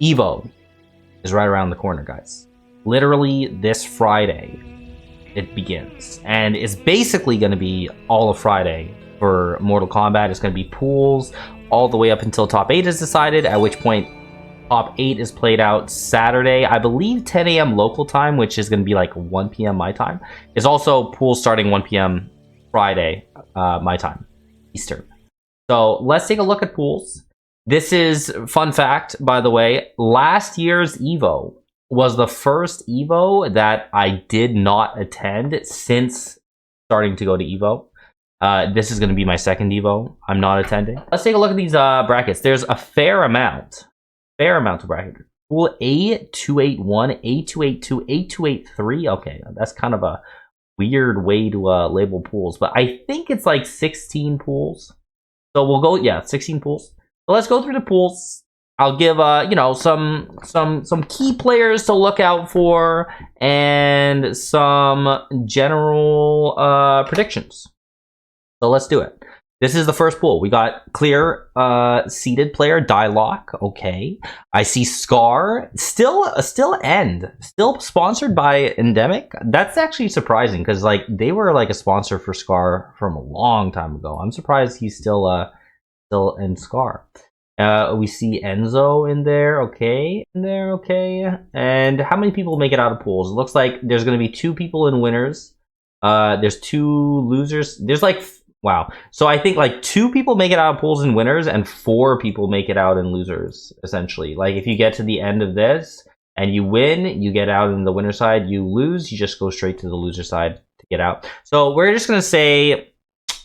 EVO is right around the corner, guys. Literally this Friday, it begins. And it's basically going to be all of Friday for Mortal Kombat. It's going to be pools all the way up until top 8 is decided, at which point top 8 is played out Saturday, I believe 10 a.m. local time, which is going to be like 1 p.m. my time. It's also pools starting 1 p.m. Friday, my time, Eastern. So let's take a look at pools. This is, fun fact, by the way, last year's EVO was the first EVO that I did not attend since starting to go to EVO. This is going to be my second EVO. I'm not attending. Let's take a look at these brackets. There's a fair amount of brackets. Pool A281, A282, A283. Okay, that's kind of a weird way to label pools, but I think it's like 16 pools. So we'll go, yeah, 16 pools. So let's go through the pools. I'll give you know, some key players to look out for and some general predictions. So let's do it. This is the first pool. We got clear seeded player Dialock. Okay, I see Scar still sponsored by Endemic. That's actually surprising because like they were like a sponsor for Scar from a long time ago. I'm surprised he's still in Scar. We see Enzo in there. Okay, okay. And how many people make it out of pools? It looks like there's going to be 2 people in winners. There's 2 losers. There's like, wow. So I think like 2 people make it out of pools in winners and 4 people make it out in losers, essentially. Like if you get to the end of this and you win, you get out in the winner side. You lose, you just go straight to the loser side to get out. So we're just going to say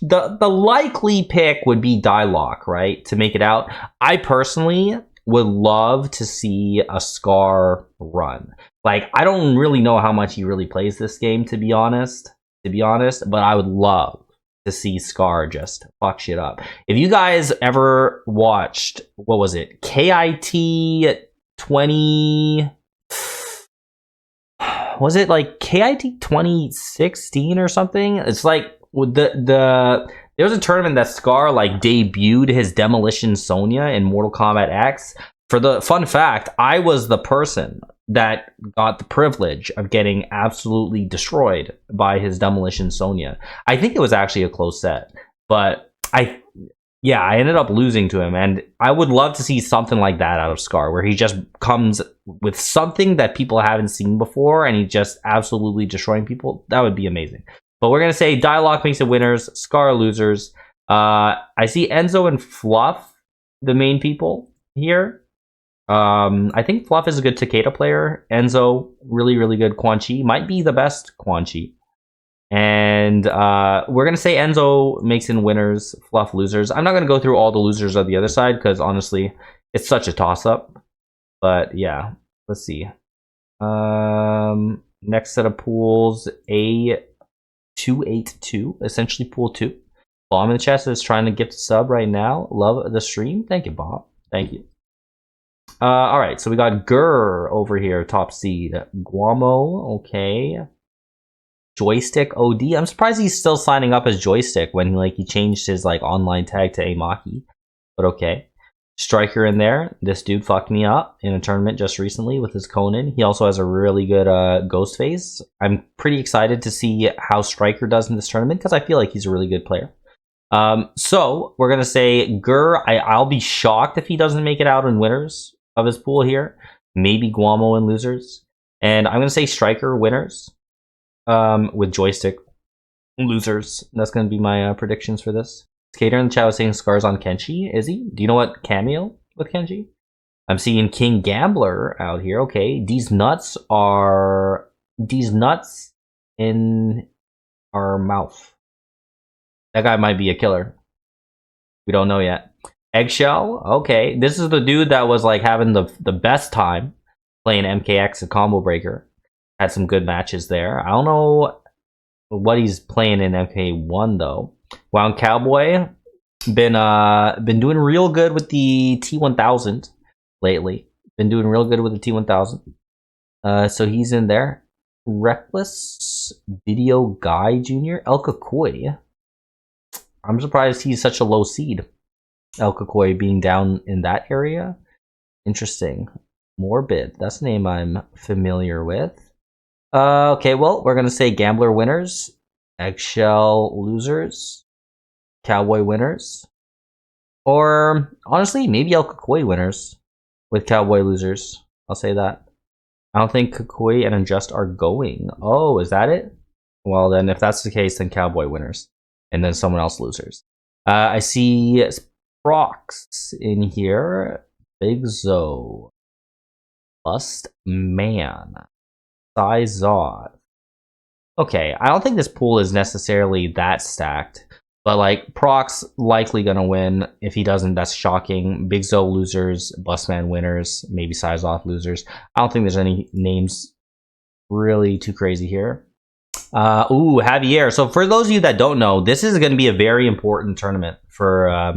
the likely pick would be Dialock, right? To make it out. I personally would love to see a Scar run. Like, I don't really know how much he really plays this game, to be honest, but I would love to see Scar just fuck shit up. If you guys ever watched, what was it, KIT 20, was it like KIT 2016 or something? It's like there was a tournament that Scar like debuted his Demolition Sonya in Mortal Kombat X. For the fun fact, I was the person that got the privilege of getting absolutely destroyed by his Demolition Sonya. I think it was actually a close set, but I ended up losing to him, and I would love to see something like that out of Scar, where he just comes with something that people haven't seen before, and he just absolutely destroying people. That would be amazing. But we're going to say Dialock makes it winners, Scar losers. I see Enzo and Fluff, the main people here. I think Fluff is a good Takeda player. Enzo, really, really good Quan Chi. Might be the best Quan Chi. And we're going to say Enzo makes in winners, Fluff losers. I'm not going to go through all the losers of the other side because, honestly, it's such a toss-up. But, yeah, let's see. Next set of pools, A282, essentially pool 2. Bomb in the chat is trying to gift a sub right now. Love the stream. Thank you, Bob. Thank you. All right, so we got Gurr over here, top seed. Guamo, okay. Joystick OD. I'm surprised he's still signing up as Joystick when like he changed his like online tag to Amaki. But okay. Striker in there. This dude fucked me up in a tournament just recently with his Conan. He also has a really good ghost phase. I'm pretty excited to see how Striker does in this tournament because I feel like he's a really good player. So we're gonna say Gurr. I'll be shocked if he doesn't make it out in winners of his pool here. Maybe Guamo in losers. And I'm gonna say Striker winners. With Joystick losers. That's gonna be my predictions for this. Skater in the chat was saying Scar's on Kenshi. Is he? Do you know what cameo with Kenshi? I'm seeing King Gambler out here. Okay, these nuts in our mouth. That guy might be a killer. We don't know yet. Eggshell. Okay, this is the dude that was like having the best time playing MKX and Combo Breaker. Had some good matches there. I don't know what he's playing in MK1 though. Wound Cowboy been doing real good with the T1000 lately. Been doing real good with the T1000. So he's in there. Reckless Video Guy Jr. El Kakoi. I'm surprised he's such a low seed. El Kakoi being down in that area. Interesting. Morbid. That's a name I'm familiar with. Okay, well, we're gonna say Gambler winners, Eggshell losers, Cowboy winners, or honestly, maybe El Kukui winners with Cowboy losers. I'll say that. I don't think Kukui and Unjust are going. Oh, is that it? Well, then if that's the case, then Cowboy winners, and then someone else losers. I see Prox in here. Big Zo, Bust Man, Zod. Okay, I don't think this pool is necessarily that stacked, but like Prox likely gonna win. If he doesn't, that's shocking. Big Zo losers, Busman winners, maybe Sizoth losers. I don't think there's any names really too crazy here. Ooh, Javier. So for those of you that don't know, this is going to be a very important tournament for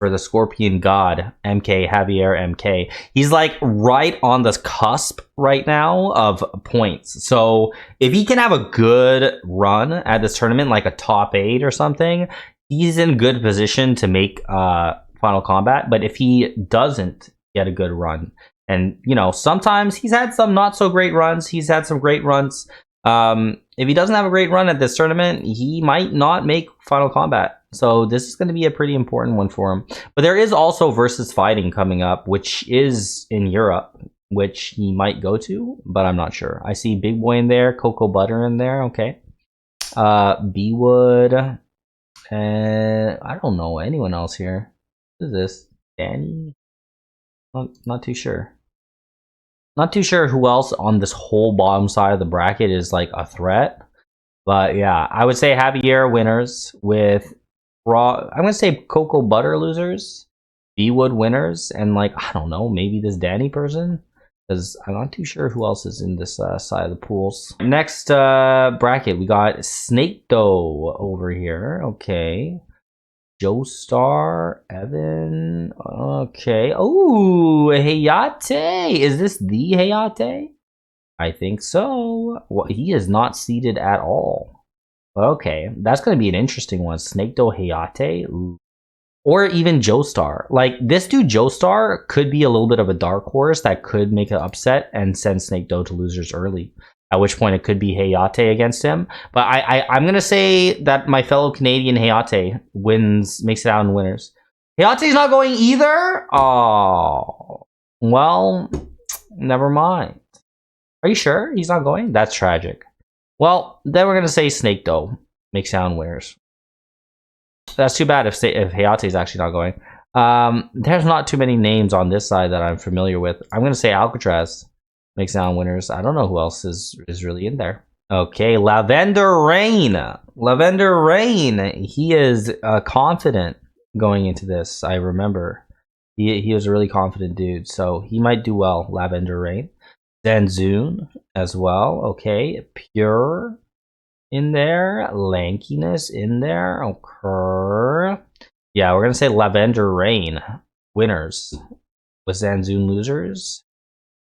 the Scorpion God, MK, Javier MK. He's like right on the cusp right now of points. So if he can have a good run at this tournament, like a top 8 or something, he's in good position to make Final Combat. But if he doesn't get a good run, and you know, sometimes he's had some not so great runs, he's had some great runs. If he doesn't have a great run at this tournament, he might not make Final Combat. So this is going to be a pretty important one for him. But there is also Versus Fighting coming up, which is in Europe, which he might go to, but I'm not sure. I see Big Boy in there, Cocoa Butter in there, okay. B-Wood, and I don't know anyone else here. What is this? Danny? Not too sure. Not too sure who else on this whole bottom side of the bracket is like a threat. But yeah, I would say Javier winners with I'm going to say Cocoa Butter losers, B-Wood winners, and like, I don't know, maybe this Danny person? Because I'm not too sure who else is in this side of the pools. Next bracket, we got Snake Dough over here. Okay. Joestar, Evan. Okay. Oh, Hayate. Is this the Hayate? I think so. Well, he is not seeded at all. Okay, that's going to be an interesting one. Snake Dough Hayate. Ooh. Or even Joestar. Like, this dude Joestar could be a little bit of a dark horse that could make an upset and send Snake Dough to losers early. At which point it could be Hayate against him. But I'm going to say that my fellow Canadian Hayate makes it out in winners. Hayate's not going either? Oh, well, never mind. Are you sure he's not going? That's tragic. Well, then we're going to say Snake Dough makes it out in winners. That's too bad if Hayate's actually not going. There's not too many names on this side that I'm familiar with. I'm going to say Alcatraz makes out winners. I don't know who else is really in there. Okay, Lavender Rain. Lavender Rain. He is confident going into this. I remember he was a really confident dude, so he might do well. Lavender Rain. Zanzoon as well. Okay, Pure in there. Lankiness in there. Okay. Yeah, we're gonna say Lavender Rain winners with Zanzoon losers.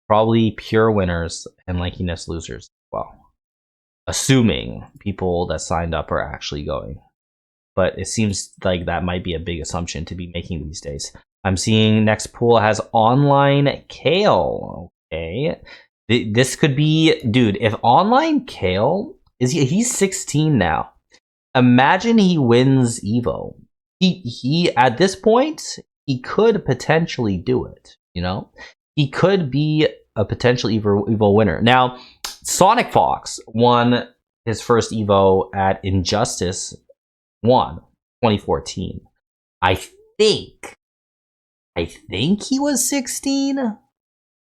Probably Pure winners and Lankiness losers as well. Assuming people that signed up are actually going. But it seems like that might be a big assumption to be making these days. I'm seeing next pool has Online Kale. Okay. This could be... Dude, if Online Kale... He's 16 now. Imagine he wins EVO. He at this point, he could potentially do it, you know? He could be a potential EVO winner. Now, Sonic Fox won his first EVO at Injustice 1, 2014. I think he was 16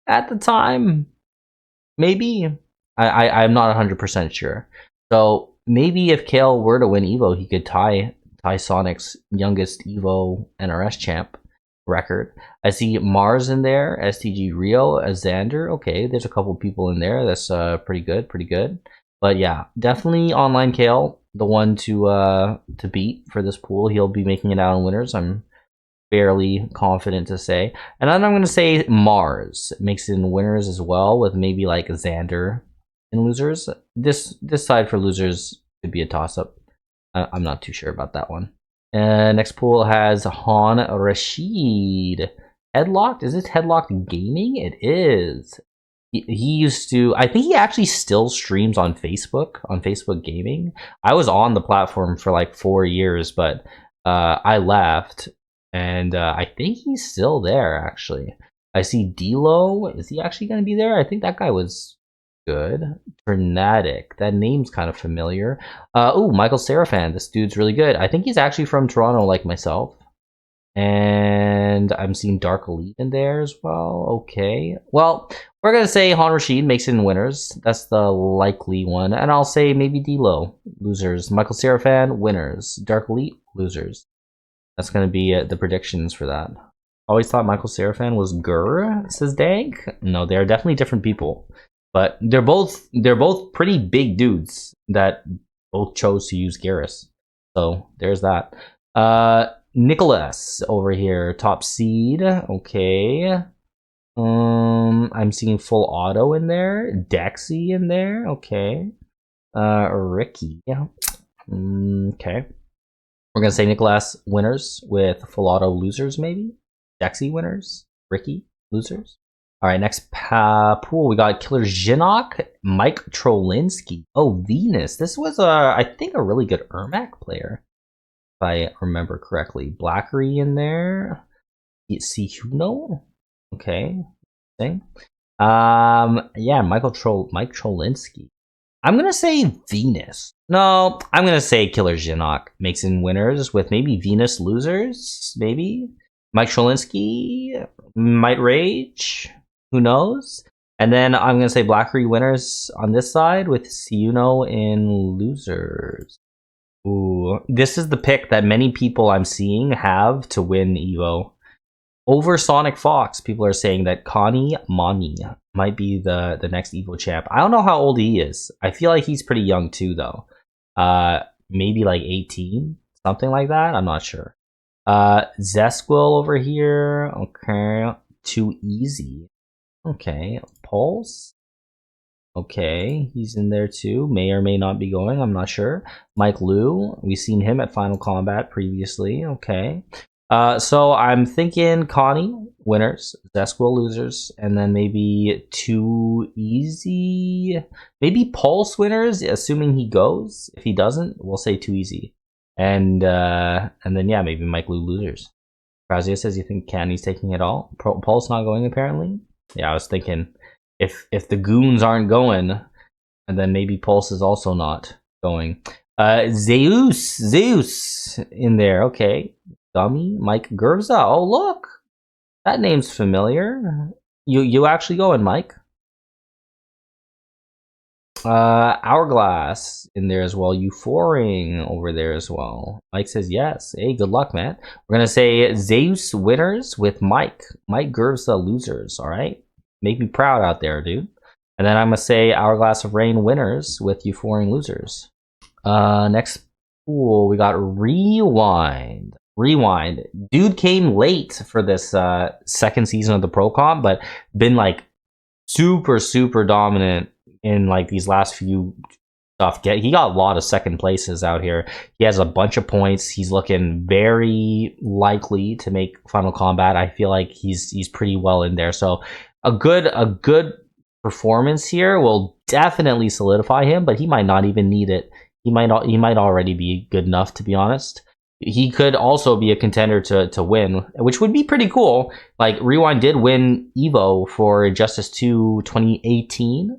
at the time. Maybe. I'm not 100% sure. So maybe if Kale were to win EVO, he could tie Sonic's youngest EVO NRS champ record. I see Mars in there, STG Rio, Xander. Okay, there's a couple people in there. That's pretty good. But yeah, definitely Online Kale, the one to beat for this pool. He'll be making it out in winners. I'm fairly confident to say. And then I'm going to say Mars makes it in winners as well, with maybe like Xander in losers. This side for losers could be a toss-up. I'm not too sure about that one. Next pool has Han Rashid, Headlocked? Is this Headlocked Gaming? It is. He used to, I think he actually still streams on Facebook Gaming. I was on the platform for like 4 years, but I left, and I think he's still there, actually. I see D-Lo. Is he actually going to be there? I think that guy was good. Tornadic. That name's kind of familiar. Oh, Michael Seraphan. This dude's really good. I think he's actually from Toronto, like myself. And I'm seeing Dark Elite in there as well. Okay. Well, we're going to say Han Rashid makes it in winners. That's the likely one. And I'll say maybe D-Lo, losers. Michael Seraphan, winners. Dark Elite, losers. That's going to be the predictions for that. Always thought Michael Seraphan was Gur, says Dank. No, they're definitely different people. But they're both pretty big dudes that both chose to use Garrus. So there's that. Nicholas over here, top seed. Okay. I'm seeing full auto in there. Dexy in there. Okay. Ricky. Okay. We're gonna say Nicholas winners with full auto losers, maybe. Dexy winners. Ricky losers. All right. Next pool, we got Killer Jinok, Mike Trolinsky. Oh, Venus. This was I think a really good Ermac player, if I remember correctly. Blackery in there. See Huno. Okay. Thing. Yeah, Mike Trolinsky. I'm gonna say Venus. No, I'm gonna say Killer Jinok makes in winners with maybe Venus losers. Maybe Mike Trolinsky might rage. Who knows? And then I'm gonna say Blackery winners on this side with Siuno in losers. Ooh, this is the pick that many people I'm seeing have to win EVO. Over Sonic Fox, people are saying that Connie Mani might be the next EVO champ. I don't know how old he is. I feel like he's pretty young too, though. Maybe like 18, something like that. I'm not sure. Zesquil over here. Okay, Too Easy. Okay, Pulse. Okay, he's in there too. May or may not be going. I'm not sure. Mike Liu. We've seen him at Final Combat previously. Okay. So I'm thinking Connie winners, Zesquil losers, and then maybe Too Easy, maybe Pulse winners, assuming he goes. If he doesn't, we'll say Too Easy, and then yeah, maybe Mike Liu losers. Razia says you think Candy's taking it all. Pulse not going apparently. Yeah, I was thinking if the goons aren't going, and then maybe Pulse is also not going. Zeus in there. Okay. Dummy, Mike Gerza. Oh, look, that name's familiar. You actually going, Mike? Hourglass in there as well. Euphoring over there as well. Mike says yes. Hey, good luck, man. We're gonna say Zeus winners with Mike. Mike Gerza losers. All right, make me proud out there, dude. And then I'm gonna say Hourglass of Rain winners with Euphoring losers. Next pool we got Rewind. Dude came late for this second season of the Pro Comp, but been like super dominant in like these last few stuff. He got a lot of second places out here. He has a bunch of points. He's looking very likely to make Final Combat. I feel like he's pretty well in there. So a good performance here will definitely solidify him, but he might not even need it. He might already be good enough, to be honest. He could also be a contender to win, which would be pretty cool. Like, Rewind did win EVO for Justice 2 2018.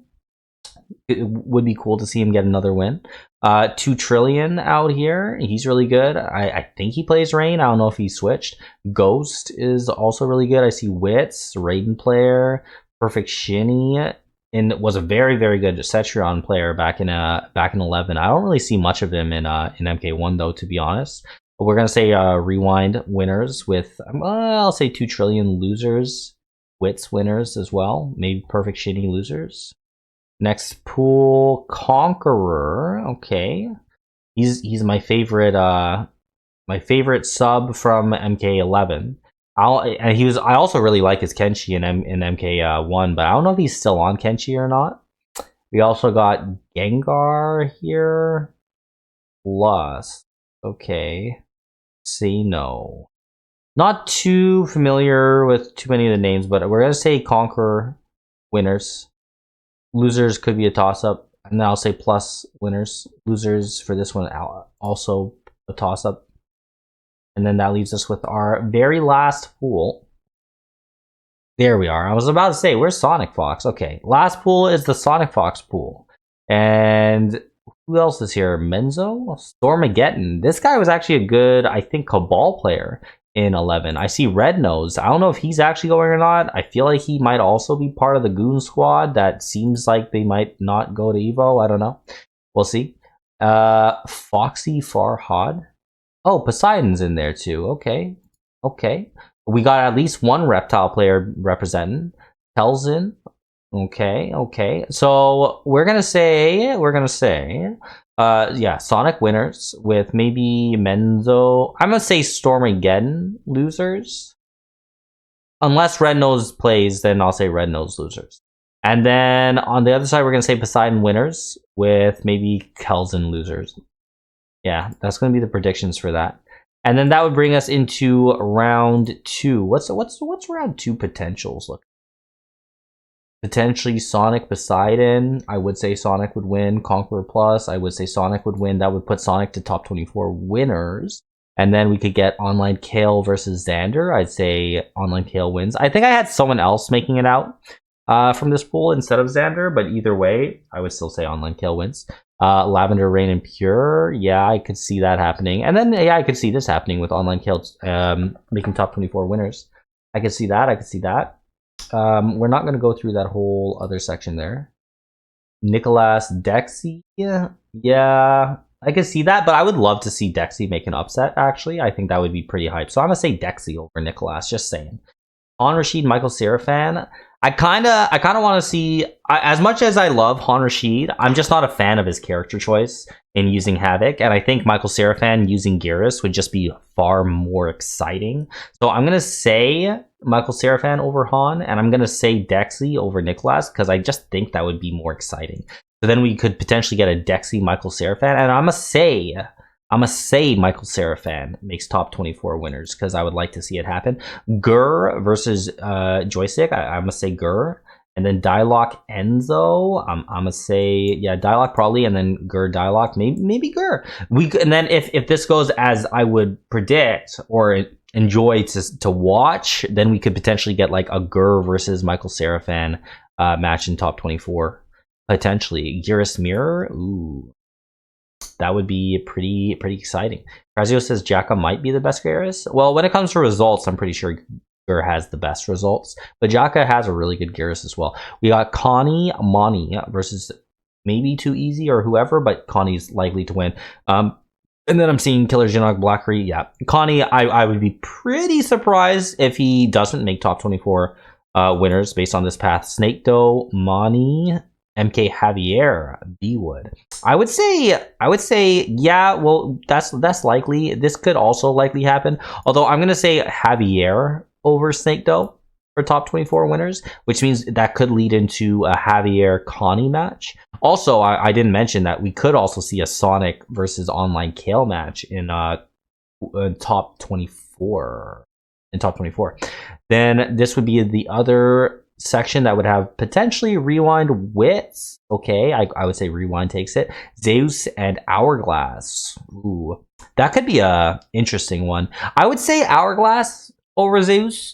It would be cool to see him get another win. 2 Trillion out here. He's really good. I think he plays Rain. I don't know if he switched. Ghost is also really good. I see Wits, Raiden player, Perfect Shinny, and was a very good Cetrion player back in 11. I don't really see much of him in MK1 though, to be honest. But we're gonna say Rewind winners with I'll say 2 Trillion losers, Wits winners as well, maybe Perfect Shinny losers. Next pool, Conqueror. Okay, he's my favorite sub from MK11. I also really like his Kenshi in MK1, but I don't know if he's still on Kenshi or not. We also got Gengar here. Plus, okay, say no. Not too familiar with too many of the names, but we're gonna say Conqueror winners. Losers could be a toss-up, and then I'll say plus winners. Losers for this one also a toss-up. And then that leaves us with our very last pool. There we are. I was about to say, where's Sonic Fox? Okay, last pool is the Sonic Fox pool. And who else is here? Menzo? Stormageddon. This guy was actually a good, I think, Cabal player in 11. I see Red Nose. I don't know if he's actually going or not. I feel like he might also be part of the Goon Squad. That seems like they might not go to EVO. I don't know. We'll see. Foxy Farhad. Oh, Poseidon's in there too. Okay. Okay. We got at least one Reptile player representing. Telzin. Okay, okay. So we're gonna say, yeah, Sonic winners with maybe Menzo. I'm gonna say Stormageddon losers. Unless Red Nose plays, then I'll say Red Nose losers. And then on the other side, we're gonna say Poseidon winners with maybe Kelsen losers. Yeah, that's gonna be the predictions for that. And then that would bring us into round 2. What's round 2 potentials look? Potentially Sonic Poseidon. I would say Sonic would win. Conqueror Plus. I would say Sonic would win. That would put Sonic to top 24 winners. And then we could get Online Kale versus Xander. I'd say Online Kale wins. I think I had someone else making it out from this pool instead of Xander. But either way, I would still say Online Kale wins. Lavender Rain and Pure. Yeah, I could see that happening. And then, yeah, I could see this happening with Online Kale making top 24 winners. I could see that. I could see that. We're not going to go through that whole other section there. Nicholas Dexy, yeah, I can see that, but I would love to see Dexy make an upset, actually. I think that would be pretty hype. So I'm going to say Dexy over Nicholas, just saying. Han Rashid, Michael Seraphan. I kind of want to see, as much as I love Han Rashid, I'm just not a fan of his character choice in using Havoc, and I think Michael Seraphan using Garrus would just be far more exciting. So I'm going to say Michael Seraphan over Han, and I'm going to say Dexy over Nicholas, because I just think that would be more exciting. So then we could potentially get a Dexy Michael Seraphan, and I'm going to say Michael Seraphan makes top 24 winners, because I would like to see it happen. Gur versus Joystick. I'm going to say Gur. And then Dialogue Enzo. I'm going to say, yeah, Dialogue probably, and then Gur Dialogue. Maybe Gur. And then if this goes as I would predict or enjoy to watch, then we could potentially get like a Gur versus Michael Seraphan match in top 24. Potentially. Garrus Mirror. Ooh. That would be pretty exciting. Razio says Jacka might be the best Garrus. Well, when it comes to results, I'm pretty sure Gur has the best results. But Jacka has a really good Garrus as well. We got Connie Moni versus maybe Too Easy or whoever, but Connie's likely to win. And then I'm seeing Killer Jinog Blackery. Yeah, Connie, I would be pretty surprised if he doesn't make top 24 winners based on this path. Snake Doe, Moni, MK Javier, B-Wood. I would say, yeah, well, that's likely. This could also likely happen. Although I'm going to say Javier over Snake Doe for top 24 winners, which means that could lead into a Javier-Connie match. Also, I didn't mention that we could also see a Sonic versus Online Kale match in top 24. In top 24. Then this would be the other section that would have potentially Rewind Wits. Okay, I would say Rewind takes it. Zeus and Hourglass. Ooh, that could be a interesting one. I would say Hourglass over Zeus,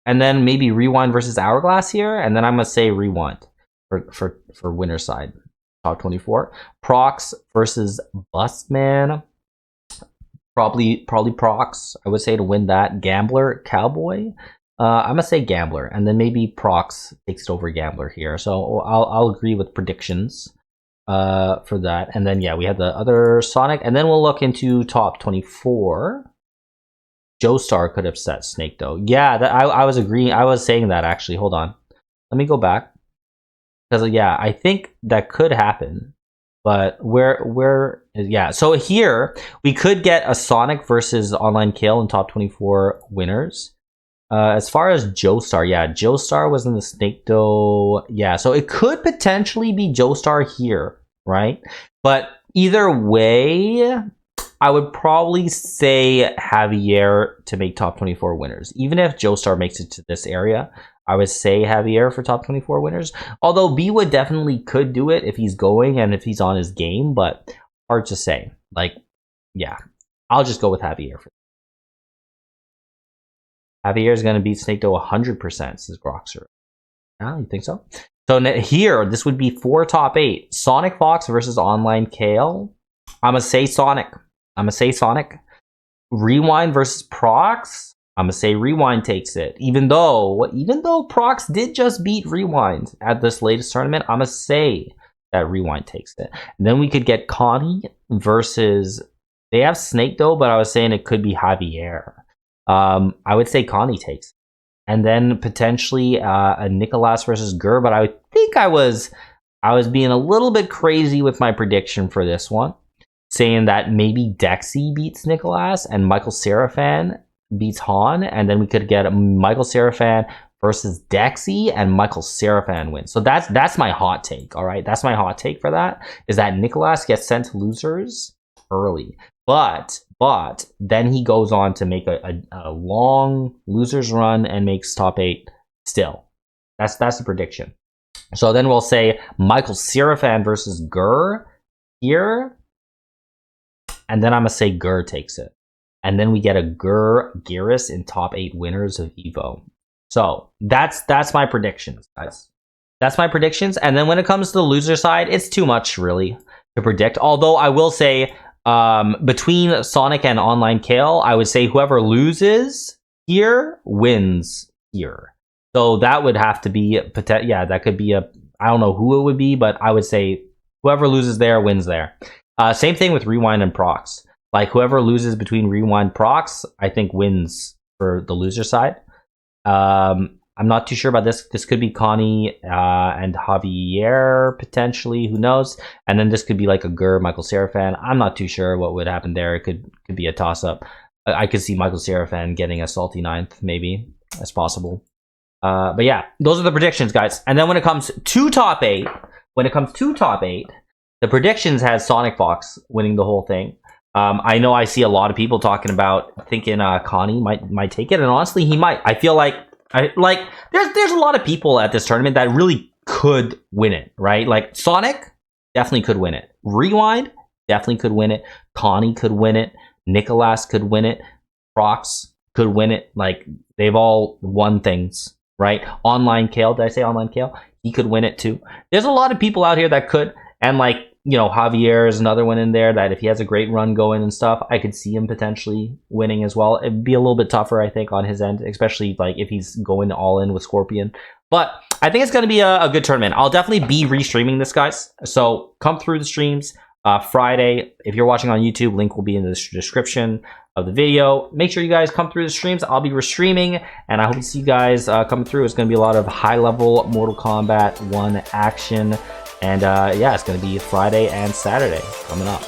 and then maybe Rewind versus Hourglass here, and then I'm gonna say Rewind for winner side. Top 24. Prox versus Busman. Probably Prox. I would say to win that. Gambler, Cowboy. I'm gonna say Gambler, and then maybe Prox takes it over Gambler here. So I'll agree with predictions for that. And then yeah, we have the other Sonic, and then we'll look into top 24. Joestar could upset Snake though. Yeah, I was agreeing. I was saying that actually. Hold on, let me go back, because yeah, I think that could happen. But where yeah, so here we could get a Sonic versus Online Kale in top 24 winners. As far as Joestar, yeah, Joestar was in the Snake Doe. Yeah, so it could potentially be Joestar here, right? But either way, I would probably say Javier to make top 24 winners. Even if Joestar makes it to this area, I would say Javier for top 24 winners. Although B-Wood definitely could do it if he's going and if he's on his game, but hard to say. Like, yeah, I'll just go with Javier. Javier is going to beat Snake Doe 100%, says Groxer. Yeah, you think so? So here, this would be 4 top 8. Sonic Fox versus Online Kale. I'm going to say Sonic. Rewind versus Prox. I'm going to say Rewind takes it. Even though Prox did just beat Rewind at this latest tournament, I'm going to say that Rewind takes it. And then we could get Connie versus... They have Snake Doe, but I was saying it could be Javier. I would say Connie takes it. And then potentially a Nicolas versus Gur, but I think I was being a little bit crazy with my prediction for this one, saying that maybe Dexy beats Nicolas and Michael Seraphan beats Han, and then we could get Michael Seraphan versus Dexy and Michael Seraphan wins. So that's my hot take. All right, that's my hot take for that, is that Nicolas gets sent to losers early, but then he goes on to make a long losers run and makes top 8 still. That's the prediction. So then we'll say Michael Seraphan versus Gur here. And then I'm going to say Gur takes it. And then we get a Gur Geras in top 8 winners of EVO. So that's my predictions, guys. That's my predictions. And then when it comes to the loser side, it's too much really to predict. Although I will say, between Sonic and Online Kale, I would say whoever loses here wins here. So that would have to be, that could be I don't know who it would be, but I would say whoever loses there wins there. Same thing with Rewind and Prox. Like whoever loses between Rewind Prox, I think wins for the loser side. I'm not too sure about this. This could be Connie and Javier, potentially. Who knows? And then this could be like a Gur, Michael Seraphan. I'm not too sure what would happen there. It could be a toss-up. I could see Michael Seraphan getting a salty 9th, maybe. That's possible. But yeah, those are the predictions, guys. And then when it comes to top 8, the predictions has Sonic Fox winning the whole thing. I know I see a lot of people talking about thinking Connie might take it, and honestly, he might. I feel like there's a lot of people at this tournament that really could win it, right? Like Sonic definitely could win it. Rewind definitely could win it. Connie could win it. Nicolas could win it. Prox could win it. Like they've all won things, right? Online Kale, did I say Online Kale? He could win it too. There's a lot of people out here that could, and like, you know, Javier is another one in there that if he has a great run going and stuff, I could see him potentially winning as well. It'd be a little bit tougher, I think, on his end, especially like if he's going all in with Scorpion. But I think it's going to be a good tournament. I'll definitely be restreaming this, guys. So come through the streams Friday. If you're watching on YouTube, link will be in the description of the video. Make sure you guys come through the streams. I'll be restreaming, and I hope to see you guys come through. It's going to be a lot of high-level Mortal Kombat 1 action. And yeah, it's going to be Friday and Saturday coming up.